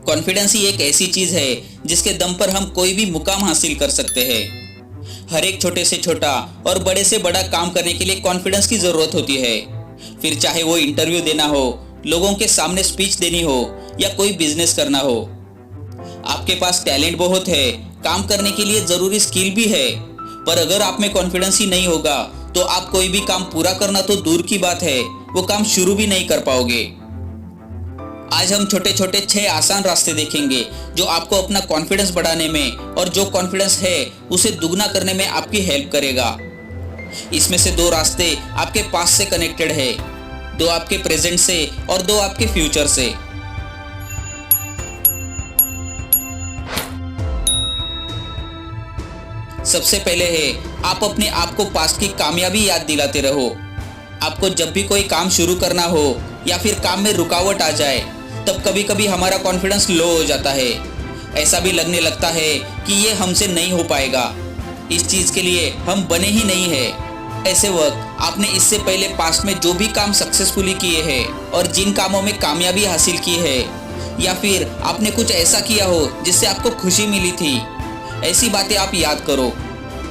Confidence ही एक ऐसी चीज है जिसके दम पर हम कोई भी मुकाम हासिल कर सकते हैं। हर एक छोटे से छोटा और बड़े से बड़ा काम करने के लिए कॉन्फिडेंस की जरूरत होती है। फिर चाहे वो इंटरव्यू देना हो, लोगों के सामने स्पीच देनी हो या कोई बिजनेस करना हो। आपके पास टैलेंट बहुत है, काम करने के लिए जरूरी स्किल भी है, पर अगर आप में कॉन्फिडेंस ही नहीं होगा तो आप कोई भी काम पूरा करना तो दूर की बात है, वो काम शुरू भी नहीं कर पाओगे। आज हम छोटे छोटे 6 आसान रास्ते देखेंगे जो आपको अपना कॉन्फिडेंस बढ़ाने में और जो कॉन्फिडेंस है उसे दुगना करने में आपकी हेल्प करेगा। इसमें से 2 रास्ते आपके पास्ट से कनेक्टेड है, 2 आपके प्रेजेंट से और 2 आपके फ्यूचर से। सबसे पहले है, आप अपने आप को पास्ट की कामयाबी याद दिलाते रहो। आपको जब भी कोई काम शुरू करना हो या फिर काम में रुकावट आ जाए, तब कभी कभी हमारा कॉन्फिडेंस लो हो जाता है। ऐसा भी लगने लगता है कि ये हमसे नहीं हो पाएगा, इस चीज के लिए हम बने ही नहीं है। ऐसे वक्त आपने इससे पहले पास्ट में जो भी काम सक्सेसफुली किए हैं और जिन कामों में कामयाबी हासिल की है, या फिर आपने कुछ ऐसा किया हो जिससे आपको खुशी मिली थी, ऐसी बातें आप याद करो,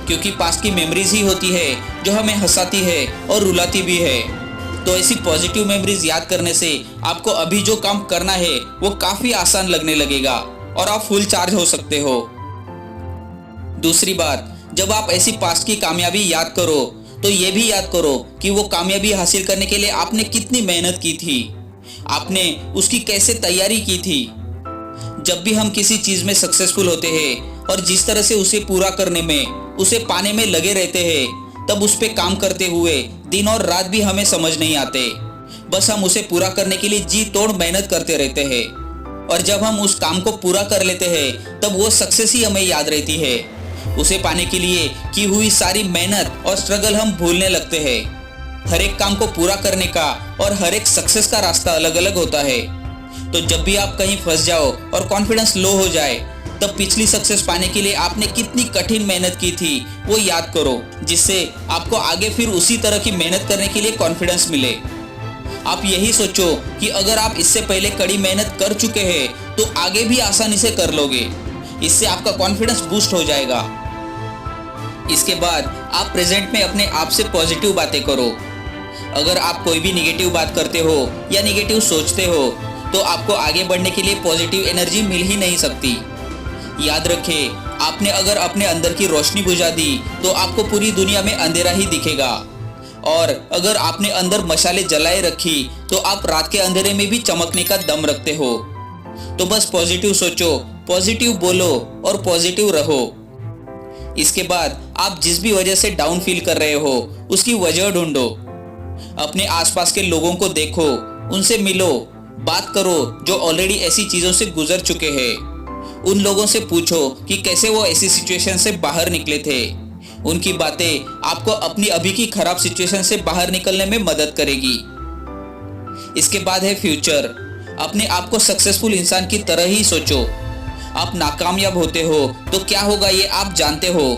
क्योंकि पास्ट की मेमोरीज ही होती है जो हमें हंसाती है और रुलाती भी है। तो ऐसी पॉजिटिव मेमोरीज याद करने से आपको अभी जो काम करना है वो काफी आसान लगने लगेगा और आप फुल चार्ज हो सकते हो। दूसरी बात, जब आप ऐसी पास्ट की कामयाबी याद करो तो ये भी याद करो कि वो कामयाबी हासिल करने के लिए आपने कितनी मेहनत की थी, आपने उसकी कैसे तैयारी की थी। जब भी हम किसी चीज में सक्सेसफुल होते हैं और जिस तरह से उसे पूरा करने में, उसे पाने में लगे रहते हैं, तब उस पे काम करते हुए दिन और रात भी हमें समझ नहीं आते। बस हम उसे पूरा करने के लिए जी तोड़ मेहनत करते रहते हैं, और जब हम उस काम को पूरा कर लेते हैं तब वो सक्सेस ही हमें याद रहती है। उसे पाने के लिए की हुई सारी मेहनत और स्ट्रगल हम भूलने लगते हैं। हर एक काम को पूरा करने का और हर एक सक्सेस का रास्ता अलग अलग होता है। तो जब भी आप कहीं फंस जाओ और कॉन्फिडेंस लो हो जाए, तब पिछली सक्सेस पाने के लिए आपने कितनी कठिन मेहनत की थी वो याद करो, जिससे आपको आगे फिर उसी तरह की मेहनत करने के लिए कॉन्फिडेंस मिले। आप यही सोचो कि अगर आप इससे पहले कड़ी मेहनत कर चुके हैं तो आगे भी आसानी से कर लोगे। इससे आपका कॉन्फिडेंस बूस्ट हो जाएगा। इसके बाद आप प्रेजेंट में अपने आप से पॉजिटिव बातें करो। अगर आप कोई भी निगेटिव बात करते हो या निगेटिव सोचते हो तो आपको आगे बढ़ने के लिए पॉजिटिव एनर्जी मिल ही नहीं सकती। याद रखें, आपने अगर अपने अंदर की रोशनी बुझा दी तो आपको पूरी दुनिया में अंधेरा ही दिखेगा, और अगर आपने अंदर मशाले जलाए रखी तो आप रात के अंधेरे में भी चमकने का दम रखते हो। तो बस पॉजिटिव सोचो, पॉजिटिव बोलो और पॉजिटिव रहो। इसके बाद आप जिस भी वजह से डाउन फील कर रहे हो उसकी वजह ढूंढो। अपने आसपास के लोगों को देखो, उनसे मिलो, बात करो जो ऑलरेडी ऐसी चीजों से गुजर चुके हैं। उन लोगों से पूछो कि कैसे वो ऐसी सिचुएशन से बाहर निकले थे। उनकी बातें आपको अपनी अभी की खराब सिचुएशन से बाहर निकलने में मदद करेगी। इसके बाद है फ्यूचर। अपने आप को सक्सेसफुल इंसान की तरह ही सोचो। आप नाकामयाब होते हो तो क्या होगा ये आप जानते हो,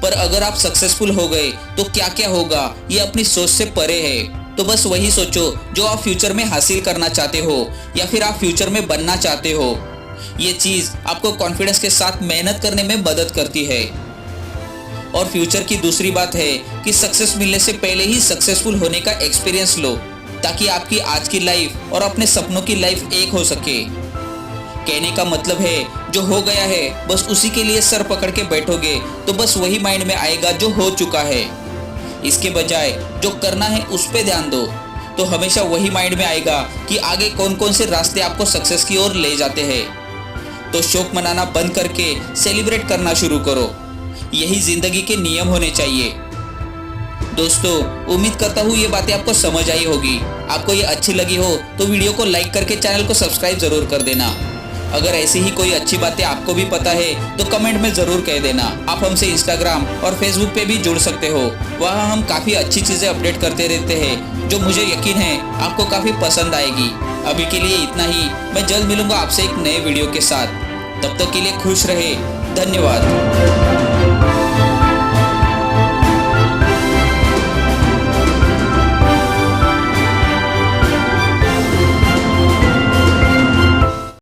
पर अगर आप सक्सेसफुल हो गए तो क्या क्या होगा ये अपनी सोच से परे है। तो बस वही सोचो जो आप फ्यूचर में हासिल करना चाहते हो या फिर आप फ्यूचर में बनना चाहते हो। ये चीज आपको कॉन्फिडेंस के साथ मेहनत करने में मदद करती है। और फ्यूचर की दूसरी बात है कि सक्सेस मिलने से पहले ही सक्सेसफुल होने का एक्सपीरियंस लो, ताकि आपकी आज की लाइफ और अपने सपनों की लाइफ एक हो सके। कहने का मतलब है, जो हो गया है बस उसी के लिए सर पकड़ के बैठोगे तो बस वही माइंड में आएगा जो हो चुका है। इसके बजाय जो करना है उस पे ध्यान दो, तो हमेशा वही माइंड में आएगा कि आगे कौन कौन से रास्ते आपको सक्सेस की ओर ले जाते हैं। तो शौक मनाना बंद करके सेलिब्रेट करना शुरू करो। यही जिंदगी के नियम होने चाहिए। दोस्तों, उम्मीद करता हूँ ये बातें आपको समझ आई होगी। आपको ये अच्छी लगी हो तो वीडियो को लाइक करके चैनल को सब्सक्राइब जरूर कर देना। अगर ऐसी ही कोई अच्छी बातें आपको भी पता है तो कमेंट में जरूर कह देना। आप हमसे इंस्टाग्राम और फेसबुक पे भी जुड़ सकते हो, वहाँ हम काफ़ी अच्छी चीज़ें अपडेट करते रहते हैं जो मुझे यकीन है आपको काफ़ी पसंद आएगी। अभी के लिए इतना ही। मैं जल्द मिलूंगा आपसे एक नए वीडियो के साथ। तब तक के लिए खुश रहे। धन्यवाद।